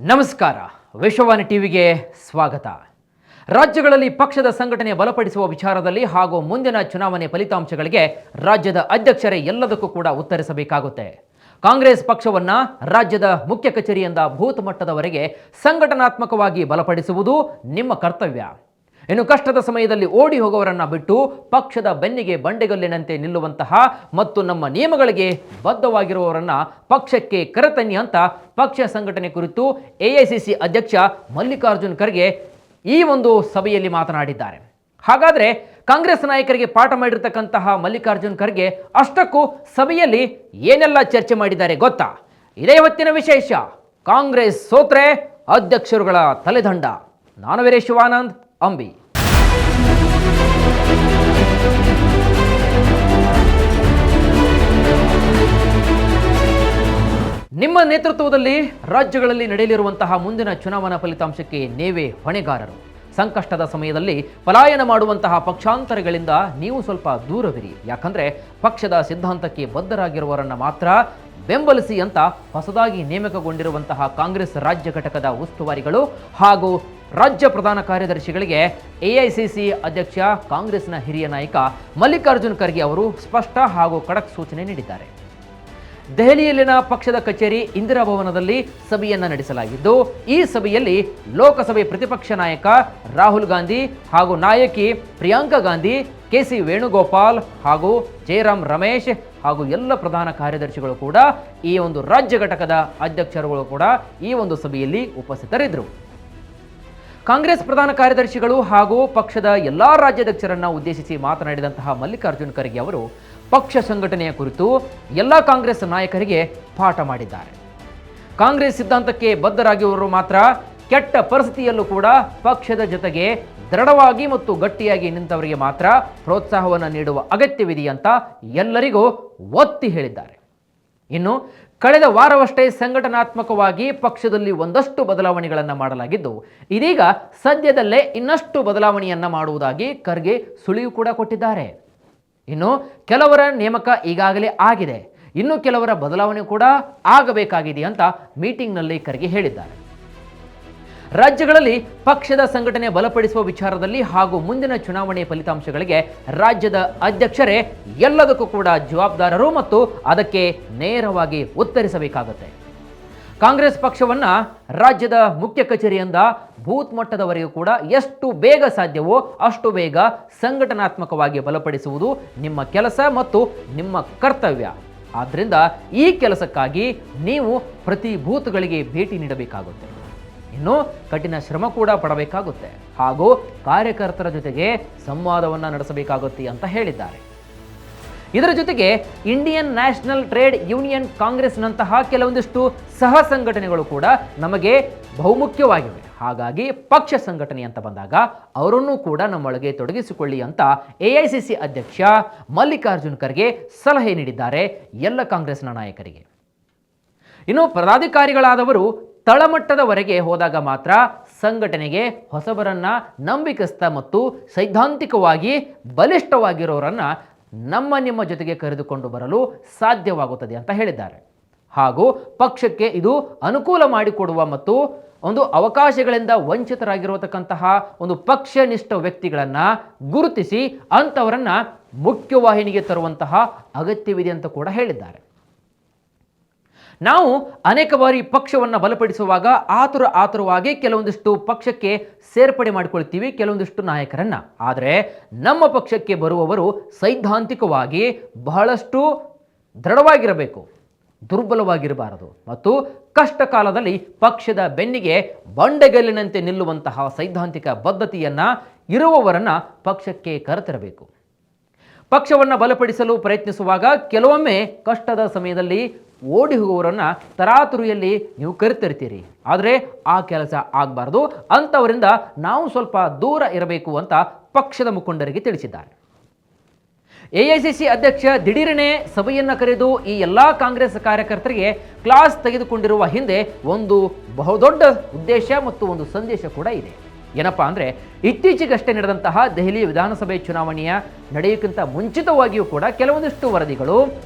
ನಮಸ್ಕಾರ. ವಿಶ್ವವಾಣಿ ಟಿವಿಗೆ ಸ್ವಾಗತ. ರಾಜ್ಯಗಳಲ್ಲಿ ಪಕ್ಷದ ಸಂಘಟನೆ ಬಲಪಡಿಸುವ ವಿಚಾರದಲ್ಲಿ ಹಾಗೂ ಮುಂದಿನ ಚುನಾವಣೆ ಫಲಿತಾಂಶಗಳಿಗೆ ರಾಜ್ಯದ ಅಧ್ಯಕ್ಷರೇ ಎಲ್ಲದಕ್ಕೂ ಕೂಡ ಉತ್ತರಿಸಬೇಕಾಗುತ್ತೆ. ಕಾಂಗ್ರೆಸ್ ಪಕ್ಷವನ್ನ ರಾಜ್ಯದ ಮುಖ್ಯ ಕಚೇರಿಯಿಂದ ಬೂತ್ ಮಟ್ಟದವರೆಗೆ ಸಂಘಟನಾತ್ಮಕವಾಗಿ ಬಲಪಡಿಸುವುದು ನಿಮ್ಮ ಕರ್ತವ್ಯ. ಇನ್ನು ಕಷ್ಟದ ಸಮಯದಲ್ಲಿ ಓಡಿ ಹೋಗುವವರನ್ನ ಬಿಟ್ಟು ಪಕ್ಷದ ಬೆನ್ನಿಗೆ ಬಂಡೆಗಲ್ಲಿನಂತೆ ನಿಲ್ಲುವಂತಹ ಮತ್ತು ನಮ್ಮ ನಿಯಮಗಳಿಗೆ ಬದ್ಧವಾಗಿರುವವರನ್ನ ಪಕ್ಷಕ್ಕೆ ಕರೆತನ್ನಿ ಅಂತ ಪಕ್ಷ ಸಂಘಟನೆ ಕುರಿತು ಎಐಸಿಸಿ ಅಧ್ಯಕ್ಷ ಮಲ್ಲಿಕಾರ್ಜುನ್ ಖರ್ಗೆ ಈ ಒಂದು ಸಭೆಯಲ್ಲಿ ಮಾತನಾಡಿದ್ದಾರೆ. ಹಾಗಾದರೆ ಕಾಂಗ್ರೆಸ್ ನಾಯಕರಿಗೆ ಪಾಠ ಮಾಡಿರ್ತಕ್ಕಂತಹ ಮಲ್ಲಿಕಾರ್ಜುನ್ ಖರ್ಗೆ ಅಷ್ಟಕ್ಕೂ ಸಭೆಯಲ್ಲಿ ಏನೆಲ್ಲ ಚರ್ಚೆ ಮಾಡಿದ್ದಾರೆ ಗೊತ್ತಾ? ಇದೇ ಹೊತ್ತಿನ ವಿಶೇಷ. ಕಾಂಗ್ರೆಸ್ ಸೋತ್ರೆ ಅಧ್ಯಕ್ಷರುಗಳ ತಲೆದಂಡ. ನಾನು ವೀರೇಶ್ ಶಿವಾನಂದ್ ಅಂಬಿ. ನಿಮ್ಮ ನೇತೃತ್ವದಲ್ಲಿ ರಾಜ್ಯಗಳಲ್ಲಿ ನಡೆಯಲಿರುವಂತಹ ಮುಂದಿನ ಚುನಾವಣಾ ಫಲಿತಾಂಶಕ್ಕೆ ನೀವೇ ಹೊಣೆಗಾರರು. ಸಂಕಷ್ಟದ ಸಮಯದಲ್ಲಿ ಪಲಾಯನ ಮಾಡುವಂತಹ ಪಕ್ಷಾಂತರಗಳಿಂದ ನೀವು ಸ್ವಲ್ಪ ದೂರವಿರಿ. ಯಾಕಂದ್ರೆ ಪಕ್ಷದ ಸಿದ್ಧಾಂತಕ್ಕೆ ಬದ್ಧರಾಗಿರುವವರನ್ನ ಮಾತ್ರ ಬೆಂಬಲಿಸಿ ಅಂತ ಹೊಸದಾಗಿ ನೇಮಕಗೊಂಡಿರುವಂತಹ ಕಾಂಗ್ರೆಸ್ ರಾಜ್ಯ ಘಟಕದ ಉಸ್ತುವಾರಿಗಳು ಹಾಗೂ ರಾಜ್ಯ ಪ್ರಧಾನ ಕಾರ್ಯದರ್ಶಿಗಳಿಗೆ ಎಐಸಿಸಿ ಅಧ್ಯಕ್ಷ ಕಾಂಗ್ರೆಸ್ನ ಹಿರಿಯ ನಾಯಕ ಮಲ್ಲಿಕಾರ್ಜುನ್ ಖರ್ಗೆ ಅವರು ಸ್ಪಷ್ಟ ಹಾಗೂ ಖಡಕ್ ಸೂಚನೆ ನೀಡಿದ್ದಾರೆ. ದೆಹಲಿಯಲ್ಲಿನ ಪಕ್ಷದ ಕಚೇರಿ ಇಂದಿರಾ ಭವನದಲ್ಲಿ ಸಭೆಯನ್ನ ನಡೆಸಲಾಗಿದ್ದು, ಈ ಸಭೆಯಲ್ಲಿ ಲೋಕಸಭೆ ಪ್ರತಿಪಕ್ಷ ನಾಯಕ ರಾಹುಲ್ ಗಾಂಧಿ ಹಾಗೂ ನಾಯಕಿ ಪ್ರಿಯಾಂಕಾ ಗಾಂಧಿ, ಕೆಸಿ ವೇಣುಗೋಪಾಲ್ ಹಾಗೂ ಜಯರಾಮ್ ರಮೇಶ್ ಹಾಗೂ ಎಲ್ಲ ಪ್ರಧಾನ ಕಾರ್ಯದರ್ಶಿಗಳು ಕೂಡ ಈ ಒಂದು ರಾಜ್ಯ ಘಟಕದ ಅಧ್ಯಕ್ಷರುಗಳು ಕೂಡ ಈ ಒಂದು ಸಭೆಯಲ್ಲಿ ಉಪಸ್ಥಿತರಿದ್ದರು. ಕಾಂಗ್ರೆಸ್ ಪ್ರಧಾನ ಕಾರ್ಯದರ್ಶಿಗಳು ಹಾಗೂ ಪಕ್ಷದ ಎಲ್ಲಾ ರಾಜ್ಯಾಧ್ಯಕ್ಷರನ್ನ ಉದ್ದೇಶಿಸಿ ಮಾತನಾಡಿದಂತಹ ಮಲ್ಲಿಕಾರ್ಜುನ್ ಖರ್ಗೆ ಅವರು ಪಕ್ಷ ಸಂಘಟನೆಯ ಕುರಿತು ಎಲ್ಲ ಕಾಂಗ್ರೆಸ್ ನಾಯಕರಿಗೆ ಪಾಠ ಮಾಡಿದ್ದಾರೆ. ಕಾಂಗ್ರೆಸ್ ಸಿದ್ಧಾಂತಕ್ಕೆ ಬದ್ಧರಾಗಿರುವವರು ಮಾತ್ರ ಕೆಟ್ಟ ಪರಿಸ್ಥಿತಿಯಲ್ಲೂ ಕೂಡ ಪಕ್ಷದ ಜೊತೆಗೆ ದೃಢವಾಗಿ ಮತ್ತು ಗಟ್ಟಿಯಾಗಿ ನಿಂತವರಿಗೆ ಮಾತ್ರ ಪ್ರೋತ್ಸಾಹವನ್ನು ನೀಡುವ ಅಗತ್ಯವಿದೆ ಅಂತ ಎಲ್ಲರಿಗೂ ಒತ್ತಿ ಹೇಳಿದ್ದಾರೆ. ಇನ್ನು ಕಳೆದ ವಾರವಷ್ಟೇ ಸಂಘಟನಾತ್ಮಕವಾಗಿ ಪಕ್ಷದಲ್ಲಿ ಒಂದಷ್ಟು ಬದಲಾವಣೆಗಳನ್ನು ಮಾಡಲಾಗಿದ್ದು, ಇದೀಗ ಸದ್ಯದಲ್ಲೇ ಇನ್ನಷ್ಟು ಬದಲಾವಣೆಯನ್ನ ಮಾಡುವುದಾಗಿ ಖರ್ಗೆ ಸುಳಿವು ಕೂಡ ಕೊಟ್ಟಿದ್ದಾರೆ. ಇನ್ನು ಕೆಲವರ ನೇಮಕ ಈಗಾಗಲೇ ಆಗಿದೆ, ಇನ್ನು ಕೆಲವರ ಬದಲಾವಣೆ ಕೂಡ ಆಗಬೇಕಾಗಿದೆ ಅಂತ ಮೀಟಿಂಗ್ನಲ್ಲಿ ಖರ್ಗೆ ಹೇಳಿದ್ದಾರೆ. ರಾಜ್ಯಗಳಲ್ಲಿ ಪಕ್ಷದ ಸಂಘಟನೆ ಬಲಪಡಿಸುವ ವಿಚಾರದಲ್ಲಿ ಹಾಗೂ ಮುಂದಿನ ಚುನಾವಣೆ ಫಲಿತಾಂಶಗಳಿಗೆ ರಾಜ್ಯದ ಅಧ್ಯಕ್ಷರೇ ಎಲ್ಲದಕ್ಕೂ ಕೂಡ ಜವಾಬ್ದಾರರು ಮತ್ತು ಅದಕ್ಕೆ ನೇರವಾಗಿ ಉತ್ತರಿಸಬೇಕಾಗುತ್ತೆ. ಕಾಂಗ್ರೆಸ್ ಪಕ್ಷವನ್ನ ರಾಜ್ಯದ ಮುಖ್ಯ ಕಚೇರಿಯಿಂದ ಬೂತ್ ಮಟ್ಟದವರೆಗೂ ಕೂಡ ಎಷ್ಟು ಬೇಗ ಸಾಧ್ಯವೋ ಅಷ್ಟು ಬೇಗ ಸಂಘಟನಾತ್ಮಕವಾಗಿ ಬಲಪಡಿಸುವುದು ನಿಮ್ಮ ಕೆಲಸ ಮತ್ತು ನಿಮ್ಮ ಕರ್ತವ್ಯ. ಆದ್ದರಿಂದ ಈ ಕೆಲಸಕ್ಕಾಗಿ ನೀವು ಪ್ರತಿ ಬೂತ್ಗಳಿಗೆ ಭೇಟಿ ನೀಡಬೇಕಾಗುತ್ತೆ. ಇನ್ನು ಕಠಿಣ ಶ್ರಮ ಕೂಡ ಪಡಬೇಕಾಗುತ್ತೆ ಹಾಗೂ ಕಾರ್ಯಕರ್ತರ ಜೊತೆಗೆ ಸಂವಾದವನ್ನು ನಡೆಸಬೇಕಾಗುತ್ತೆ ಅಂತ ಹೇಳಿದ್ದಾರೆ. ಇದರ ಜೊತೆಗೆ ಇಂಡಿಯನ್ ನ್ಯಾಷನಲ್ ಟ್ರೇಡ್ ಯೂನಿಯನ್ ಕಾಂಗ್ರೆಸ್ನಂತಹ ಕೆಲವೊಂದಿಷ್ಟು ಸಹ ಸಂಘಟನೆಗಳು ಕೂಡ ನಮಗೆ ಬಹುಮುಖ್ಯವಾಗಿವೆ. ಹಾಗಾಗಿ ಪಕ್ಷ ಸಂಘಟನೆ ಅಂತ ಬಂದಾಗ ಅವರನ್ನು ಕೂಡ ನಮ್ಮೊಳಗೆ ತೊಡಗಿಸಿಕೊಳ್ಳಿ ಅಂತ ಎಐಸಿಸಿ ಅಧ್ಯಕ್ಷ ಮಲ್ಲಿಕಾರ್ಜುನ್ ಖರ್ಗೆ ಸಲಹೆ ನೀಡಿದ್ದಾರೆ ಎಲ್ಲ ಕಾಂಗ್ರೆಸ್ನ ನಾಯಕರಿಗೆ. ಇನ್ನು ಪದಾಧಿಕಾರಿಗಳಾದವರು ತಳಮಟ್ಟದವರೆಗೆ ಹೋದಾಗ ಮಾತ್ರ ಸಂಘಟನೆಗೆ ಹೊಸಬರನ್ನ ನಂಬಿಕಸ್ಥ ಮತ್ತು ಸೈದ್ಧಾಂತಿಕವಾಗಿ ಬಲಿಷ್ಠವಾಗಿರೋರನ್ನ ನಿಮ್ಮ ಜೊತೆಗೆ ಕರೆದುಕೊಂಡು ಬರಲು ಸಾಧ್ಯವಾಗುತ್ತದೆ ಅಂತ ಹೇಳಿದ್ದಾರೆ. ಹಾಗೂ ಪಕ್ಷಕ್ಕೆ ಇದು ಅನುಕೂಲ ಮಾಡಿಕೊಡುವ ಮತ್ತು ಒಂದು ಅವಕಾಶಗಳಿಂದ ವಂಚಿತರಾಗಿರತಕ್ಕಂತಹ ಒಂದು ಪಕ್ಷನಿಷ್ಠ ವ್ಯಕ್ತಿಗಳನ್ನ ಗುರುತಿಸಿ ಅಂಥವರನ್ನ ಮುಖ್ಯವಾಹಿನಿಗೆ ತರುವಂತಹ ಅಗತ್ಯವಿದೆ ಅಂತ ಕೂಡ ಹೇಳಿದ್ದಾರೆ. ನಾವು ಅನೇಕ ಬಾರಿ ಪಕ್ಷವನ್ನು ಬಲಪಡಿಸುವಾಗ ಆತುರವಾಗಿ ಕೆಲವೊಂದಿಷ್ಟು ಪಕ್ಷಕ್ಕೆ ಸೇರ್ಪಡೆ ಮಾಡಿಕೊಳ್ತೀವಿ ಕೆಲವೊಂದಿಷ್ಟು ನಾಯಕರನ್ನ. ಆದರೆ ನಮ್ಮ ಪಕ್ಷಕ್ಕೆ ಬರುವವರು ಸೈದ್ಧಾಂತಿಕವಾಗಿ ಬಹಳಷ್ಟು ದೃಢವಾಗಿರಬೇಕು, ದುರ್ಬಲವಾಗಿರಬಾರದು ಮತ್ತು ಕಷ್ಟ ಕಾಲದಲ್ಲಿ ಪಕ್ಷದ ಬೆನ್ನಿಗೆ ಬಂಡೆಗಲ್ಲಿನಂತೆ ನಿಲ್ಲುವಂತಹ ಸೈದ್ಧಾಂತಿಕ ಬದ್ಧತೆಯನ್ನ ಇರುವವರನ್ನ ಪಕ್ಷಕ್ಕೆ ಕರೆತರಬೇಕು. ಪಕ್ಷವನ್ನು ಬಲಪಡಿಸಲು ಪ್ರಯತ್ನಿಸುವಾಗ ಕೆಲವೊಮ್ಮೆ ಕಷ್ಟದ ಸಮಯದಲ್ಲಿ ಓಡಿ ಹೋಗುವವರನ್ನ ತರಾತುರಿಯಲ್ಲಿ ನೀವು ಕರೆತರ್ತೀರಿ. ಆದರೆ ಆ ಕೆಲಸ ಆಗಬಾರ್ದು, ಅಂಥವರಿಂದ ನಾವು ಸ್ವಲ್ಪ ದೂರ ಇರಬೇಕು ಅಂತ ಪಕ್ಷದ ಮುಖಂಡರಿಗೆ ತಿಳಿಸಿದ್ದಾರೆ. ಎಐಸಿಸಿ ಅಧ್ಯಕ್ಷ ದಿಢೀರನೆ ಸಭೆಯನ್ನು ಕರೆದು ಈ ಎಲ್ಲ ಕಾಂಗ್ರೆಸ್ ಕಾರ್ಯಕರ್ತರಿಗೆ ಕ್ಲಾಸ್ ತೆಗೆದುಕೊಂಡಿರುವ ಹಿಂದೆ ಒಂದು ಬಹುದೊಡ್ಡ ಉದ್ದೇಶ ಮತ್ತು ಒಂದು ಸಂದೇಶ ಕೂಡ ಇದೆ. ಏನಪ್ಪಾ ಅಂದರೆ, ಇತ್ತೀಚೆಗಷ್ಟೇ ನಡೆದಂತಹ ದೆಹಲಿ ವಿಧಾನಸಭೆ ಚುನಾವಣೆಯ ನಡೆಯೋಕ್ಕಿಂತ ಮುಂಚಿತವಾಗಿಯೂ ಕೂಡ ಕೆಲವೊಂದಿಷ್ಟು ವರದಿಗಳು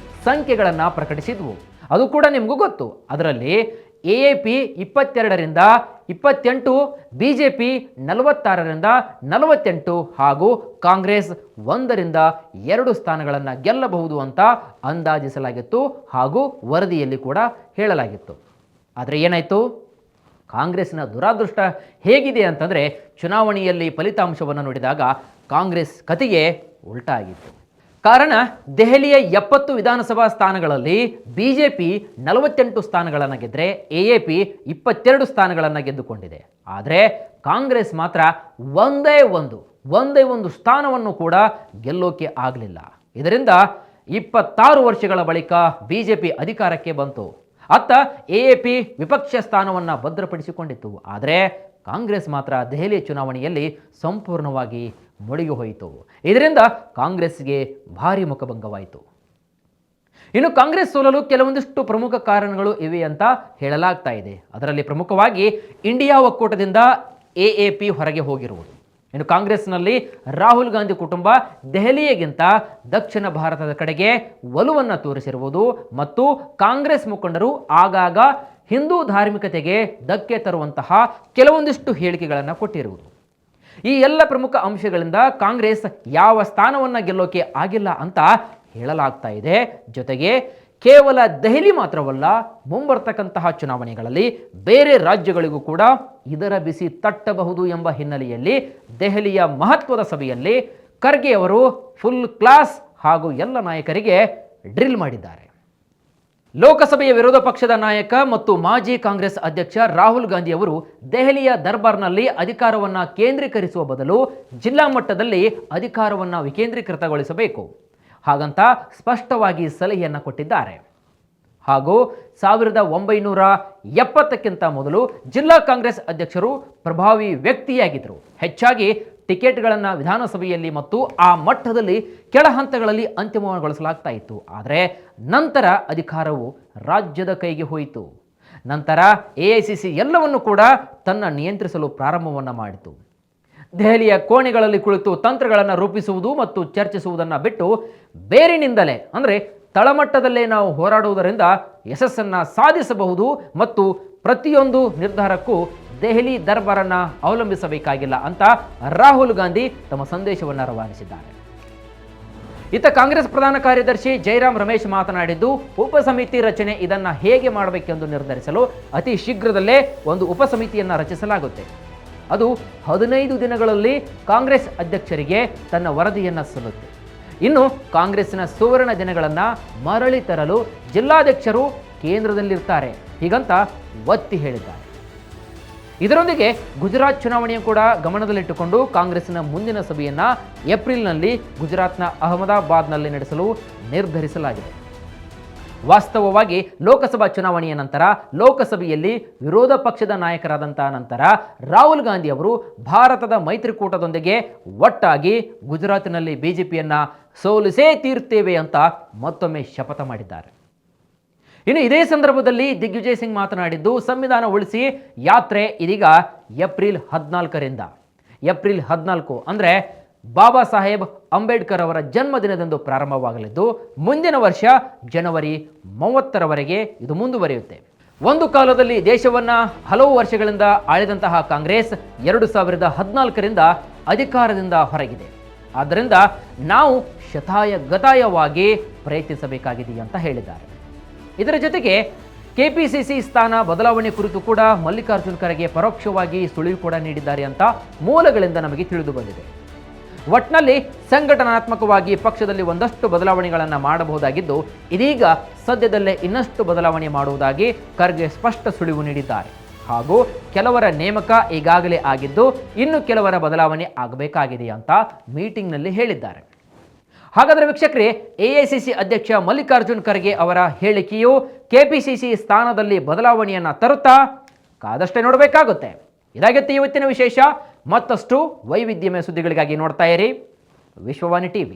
ಸಂಖ್ಯೆಗಳನ್ನು ಪ್ರಕಟಿಸಿದ್ವು. ಅದು ಕೂಡ ನಿಮಗೂ ಗೊತ್ತು. ಅದರಲ್ಲಿ AAP 22ರಿಂದ 28, BJP 46ರಿಂದ 48 ಹಾಗೂ ಕಾಂಗ್ರೆಸ್ 1ರಿಂದ 2 ಸ್ಥಾನಗಳನ್ನು ಗೆಲ್ಲಬಹುದು ಅಂತ ಅಂದಾಜಿಸಲಾಗಿತ್ತು ಹಾಗೂ ವರದಿಯಲ್ಲಿ ಕೂಡ ಹೇಳಲಾಗಿತ್ತು. ಆದರೆ ಏನಾಯಿತು? ಕಾಂಗ್ರೆಸ್ನ ದುರಾದೃಷ್ಟ ಹೇಗಿದೆ ಅಂತಂದರೆ ಚುನಾವಣೆಯಲ್ಲಿ ಫಲಿತಾಂಶವನ್ನು ನೋಡಿದಾಗ ಕಾಂಗ್ರೆಸ್ ಕತೆಗೆ ಉಲ್ಟಾ ಆಗಿತ್ತು. ಕಾರಣ ದೆಹಲಿಯ 70 ವಿಧಾನಸಭಾ ಸ್ಥಾನಗಳಲ್ಲಿ BJP 48 ಸ್ಥಾನಗಳನ್ನು ಗೆದ್ದರೆ AAP 22 ಸ್ಥಾನಗಳನ್ನು ಗೆದ್ದುಕೊಂಡಿದೆ. ಆದರೆ ಕಾಂಗ್ರೆಸ್ ಮಾತ್ರ ಒಂದೇ ಒಂದು ಸ್ಥಾನವನ್ನು ಕೂಡ ಗೆಲ್ಲೋಕೆ ಆಗಲಿಲ್ಲ. ಇದರಿಂದ 26 ವರ್ಷಗಳ ಬಳಿಕ BJP ಅಧಿಕಾರಕ್ಕೆ ಬಂತು. ಅತ್ತ AAP ವಿಪಕ್ಷ ಸ್ಥಾನವನ್ನು ಭದ್ರಪಡಿಸಿಕೊಂಡಿತ್ತು. ಆದರೆ ಕಾಂಗ್ರೆಸ್ ಮಾತ್ರ ದೆಹಲಿ ಚುನಾವಣೆಯಲ್ಲಿ ಸಂಪೂರ್ಣವಾಗಿ ಮುಳುಗಿ ಹೋಯಿತು. ಇದರಿಂದ ಕಾಂಗ್ರೆಸ್ಗೆ ಭಾರಿ ಮುಖಭಂಗವಾಯಿತು. ಇನ್ನು ಕಾಂಗ್ರೆಸ್ ಸೋಲಲು ಕೆಲವೊಂದಿಷ್ಟು ಪ್ರಮುಖ ಕಾರಣಗಳು ಇವೆ ಅಂತ ಹೇಳಲಾಗ್ತಾ ಇದೆ. ಅದರಲ್ಲಿ ಪ್ರಮುಖವಾಗಿ ಇಂಡಿಯಾ ಒಕ್ಕೂಟದಿಂದ AAP ಹೊರಗೆ ಹೋಗಿರುವುದು. ಇನ್ನು ಕಾಂಗ್ರೆಸ್ನಲ್ಲಿ ರಾಹುಲ್ ಗಾಂಧಿ ಕುಟುಂಬ ದೆಹಲಿಯಿಗಿಂತ ದಕ್ಷಿಣ ಭಾರತದ ಕಡೆಗೆ ಒಲವನ್ನು ತೋರಿಸಿರುವುದು ಮತ್ತು ಕಾಂಗ್ರೆಸ್ ಮುಖಂಡರು ಆಗಾಗ ಹಿಂದೂ ಧಾರ್ಮಿಕತೆಗೆ ಧಕ್ಕೆ ತರುವಂತಹ ಕೆಲವೊಂದಿಷ್ಟು ಹೇಳಿಕೆಗಳನ್ನು ಕೊಟ್ಟಿರುವುದು. ಈ ಎಲ್ಲ ಪ್ರಮುಖ ಅಂಶಗಳಿಂದ ಕಾಂಗ್ರೆಸ್ ಯಾವ ಸ್ಥಾನವನ್ನು ಗೆಲ್ಲೋಕೆ ಆಗಿಲ್ಲ ಅಂತ ಹೇಳಲಾಗ್ತಾ ಇದೆ. ಜೊತೆಗೆ ಕೇವಲ ದೆಹಲಿ ಮಾತ್ರವಲ್ಲ, ಮುಂಬರ್ತಕ್ಕಂತಹ ಚುನಾವಣೆಗಳಲ್ಲಿ ಬೇರೆ ರಾಜ್ಯಗಳಿಗೂ ಕೂಡ ಇದರ ಬಿಸಿ ತಟ್ಟಬಹುದು ಎಂಬ ಹಿನ್ನೆಲೆಯಲ್ಲಿ ದೆಹಲಿಯ ಮಹತ್ವದ ಸಭೆಯಲ್ಲಿ ಖರ್ಗೆ ಅವರು ಫುಲ್ ಕ್ಲಾಸ್ ಹಾಗೂ ಎಲ್ಲ ನಾಯಕರಿಗೆ ಡ್ರಿಲ್ ಮಾಡಿದ್ದಾರೆ. ಲೋಕಸಭೆಯ ವಿರೋಧ ಪಕ್ಷದ ನಾಯಕ ಮತ್ತು ಮಾಜಿ ಕಾಂಗ್ರೆಸ್ ಅಧ್ಯಕ್ಷ ರಾಹುಲ್ ಗಾಂಧಿ ಅವರು ದೆಹಲಿಯ ದರ್ಬಾರ್ನಲ್ಲಿ ಅಧಿಕಾರವನ್ನು ಕೇಂದ್ರೀಕರಿಸುವ ಬದಲು ಜಿಲ್ಲಾ ಮಟ್ಟದಲ್ಲಿ ಅಧಿಕಾರವನ್ನು ವಿಕೇಂದ್ರೀಕೃತಗೊಳಿಸಬೇಕು ಹಾಗಂತ ಸ್ಪಷ್ಟವಾಗಿ ಸಲಹೆಯನ್ನು ಕೊಟ್ಟಿದ್ದಾರೆ. ಹಾಗೂ 1970ಕ್ಕಿಂತ ಮೊದಲು ಜಿಲ್ಲಾ ಕಾಂಗ್ರೆಸ್ ಅಧ್ಯಕ್ಷರು ಪ್ರಭಾವಿ ವ್ಯಕ್ತಿಯಾಗಿದ್ದರು. ಹೆಚ್ಚಾಗಿ ಟಿಕೆಟ್ಗಳನ್ನು ವಿಧಾನಸಭೆಯಲ್ಲಿ ಮತ್ತು ಆ ಮಟ್ಟದಲ್ಲಿ ಕೆಳ ಹಂತಗಳಲ್ಲಿ ಅಂತಿಮಗೊಳಿಸಲಾಗ್ತಾ ಇತ್ತು. ಆದರೆ ನಂತರ ಅಧಿಕಾರವು ರಾಜ್ಯದ ಕೈಗೆ ಹೋಯಿತು. ನಂತರ AICC ಎಲ್ಲವನ್ನು ಕೂಡ ತನ್ನ ನಿಯಂತ್ರಿಸಲು ಪ್ರಾರಂಭವನ್ನು ಮಾಡಿತು. ದೆಹಲಿಯ ಕೋಣೆಗಳಲ್ಲಿ ಕುಳಿತು ತಂತ್ರಗಳನ್ನು ರೂಪಿಸುವುದು ಮತ್ತು ಚರ್ಚಿಸುವುದನ್ನು ಬಿಟ್ಟು ಬೇರಿನಿಂದಲೇ ಅಂದರೆ ತಳಮಟ್ಟದಲ್ಲೇ ನಾವು ಹೋರಾಡುವುದರಿಂದ ಯಶಸ್ಸನ್ನು ಸಾಧಿಸಬಹುದು ಮತ್ತು ಪ್ರತಿಯೊಂದು ನಿರ್ಧಾರಕ್ಕೂ ದೆಹಲಿ ದರ್ಬಾರನ್ನು ಅವಲಂಬಿಸಬೇಕಾಗಿಲ್ಲ ಅಂತ ರಾಹುಲ್ ಗಾಂಧಿ ತಮ್ಮ ಸಂದೇಶವನ್ನು ರವಾನಿಸಿದ್ದಾರೆ. ಇತ್ತ ಕಾಂಗ್ರೆಸ್ ಪ್ರಧಾನ ಕಾರ್ಯದರ್ಶಿ ಜೈರಾಮ್ ರಮೇಶ್ ಮಾತನಾಡಿದ್ದು, ಉಪಸಮಿತಿ ರಚನೆ ಇದನ್ನು ಹೇಗೆ ಮಾಡಬೇಕೆಂದು ನಿರ್ಧರಿಸಲು ಅತಿ ಶೀಘ್ರದಲ್ಲೇ ಒಂದು ಉಪಸಮಿತಿಯನ್ನು ರಚಿಸಲಾಗುತ್ತೆ. ಅದು 15 ದಿನಗಳಲ್ಲಿ ಕಾಂಗ್ರೆಸ್ ಅಧ್ಯಕ್ಷರಿಗೆ ತನ್ನ ವರದಿಯನ್ನು ಸಲ್ಲಿಸುತ್ತೆ. ಇನ್ನು ಕಾಂಗ್ರೆಸ್ಸಿನ ಸುವರ್ಣ ದಿನಗಳನ್ನು ಮರಳಿ ತರಲು ಜಿಲ್ಲಾಧ್ಯಕ್ಷರು ಕೇಂದ್ರದಲ್ಲಿರ್ತಾರೆ ಹೀಗಂತ ಒತ್ತಿ ಹೇಳಿದ್ದಾರೆ. ಇದರೊಂದಿಗೆ ಗುಜರಾತ್ ಚುನಾವಣೆಯನ್ನು ಕೂಡ ಗಮನದಲ್ಲಿಟ್ಟುಕೊಂಡು ಕಾಂಗ್ರೆಸ್ಸಿನ ಮುಂದಿನ ಸಭೆಯನ್ನು ಏಪ್ರಿಲ್ನಲ್ಲಿ ಗುಜರಾತ್ನ ಅಹಮದಾಬಾದ್ನಲ್ಲಿ ನಡೆಸಲು ನಿರ್ಧರಿಸಲಾಗಿದೆ. ವಾಸ್ತವವಾಗಿ ಲೋಕಸಭಾ ಚುನಾವಣೆಯ ನಂತರ ಲೋಕಸಭೆಯಲ್ಲಿ ವಿರೋಧ ಪಕ್ಷದ ನಾಯಕರಾದಂಥ ನಂತರ ರಾಹುಲ್ ಗಾಂಧಿ ಅವರು ಭಾರತದ ಮೈತ್ರಿಕೂಟದೊಂದಿಗೆ ಒಟ್ಟಾಗಿ ಗುಜರಾತಿನಲ್ಲಿ BJPಯನ್ನು ಸೋಲಿಸೇ ತೀರ್ತೇವೆ ಅಂತ ಮತ್ತೊಮ್ಮೆ ಶಪಥ ಮಾಡಿದ್ದಾರೆ. ಇನ್ನು ಇದೇ ಸಂದರ್ಭದಲ್ಲಿ ದಿಗ್ವಿಜಯ್ ಸಿಂಗ್ ಮಾತನಾಡಿದ್ದು, ಸಂವಿಧಾನ ಉಳಿಸಿ ಯಾತ್ರೆ ಇದೀಗ ಏಪ್ರಿಲ್ 14ರಿಂದ ಏಪ್ರಿಲ್ 14 ಅಂದರೆ ಬಾಬಾ ಸಾಹೇಬ್ ಅಂಬೇಡ್ಕರ್ ಅವರ ಜನ್ಮದಿನದಂದು ಪ್ರಾರಂಭವಾಗಲಿದ್ದು ಮುಂದಿನ ವರ್ಷ ಜನವರಿ 30ರವರೆಗೆ ಇದು ಮುಂದುವರಿಯುತ್ತೆ. ಒಂದು ಕಾಲದಲ್ಲಿ ದೇಶವನ್ನು ಹಲವು ವರ್ಷಗಳಿಂದ ಆಳಿದಂತಹ ಕಾಂಗ್ರೆಸ್ 2014ರಿಂದ ಅಧಿಕಾರದಿಂದ ಹೊರಗಿದೆ. ಆದ್ದರಿಂದ ನಾವು ಶತಾಯಗತಾಯವಾಗಿ ಪ್ರಯತ್ನಿಸಬೇಕಾಗಿದೆ ಅಂತ ಹೇಳಿದ್ದಾರೆ. ಇದರ ಜೊತೆಗೆ KPCC ಸ್ಥಾನ ಬದಲಾವಣೆ ಕುರಿತು ಕೂಡ ಮಲ್ಲಿಕಾರ್ಜುನ್ ಖರ್ಗೆ ಪರೋಕ್ಷವಾಗಿ ಸುಳಿವು ಕೂಡ ನೀಡಿದ್ದಾರೆ ಅಂತ ಮೂಲಗಳಿಂದ ನಮಗೆ ತಿಳಿದು ಬಂದಿದೆ. ಒಟ್ನಲ್ಲಿ ಸಂಘಟನಾತ್ಮಕವಾಗಿ ಪಕ್ಷದಲ್ಲಿ ಒಂದಷ್ಟು ಬದಲಾವಣೆಗಳನ್ನು ಮಾಡಬಹುದಾಗಿದ್ದು ಇದೀಗ ಸದ್ಯದಲ್ಲೇ ಇನ್ನಷ್ಟು ಬದಲಾವಣೆ ಮಾಡುವುದಾಗಿ ಖರ್ಗೆ ಸ್ಪಷ್ಟ ಸುಳಿವು ನೀಡಿದ್ದಾರೆ. ಹಾಗೂ ಕೆಲವರ ನೇಮಕ ಈಗಾಗಲೇ ಆಗಿದ್ದು ಇನ್ನು ಕೆಲವರ ಬದಲಾವಣೆ ಆಗಬೇಕಾಗಿದೆ ಅಂತ ಮೀಟಿಂಗ್ನಲ್ಲಿ ಹೇಳಿದ್ದಾರೆ. ಹಾಗಾದರೆ ವೀಕ್ಷಕರೇ, AICC ಅಧ್ಯಕ್ಷ ಮಲ್ಲಿಕಾರ್ಜುನ್ ಖರ್ಗೆ ಅವರ ಹೇಳಿಕೆಯು KPCC ಸ್ಥಾನದಲ್ಲಿ ಬದಲಾವಣೆಯನ್ನು ತರುತ್ತಾ? ಕಾದಷ್ಟೇ ನೋಡಬೇಕಾಗುತ್ತೆ. ಇದಾಗಿತ್ತು ಇವತ್ತಿನ ವಿಶೇಷ. ಮತ್ತಷ್ಟು ವೈವಿಧ್ಯಮಯ ಸುದ್ದಿಗಳಿಗಾಗಿ ನೋಡ್ತಾ ಇರಿ ವಿಶ್ವವಾಣಿ TV.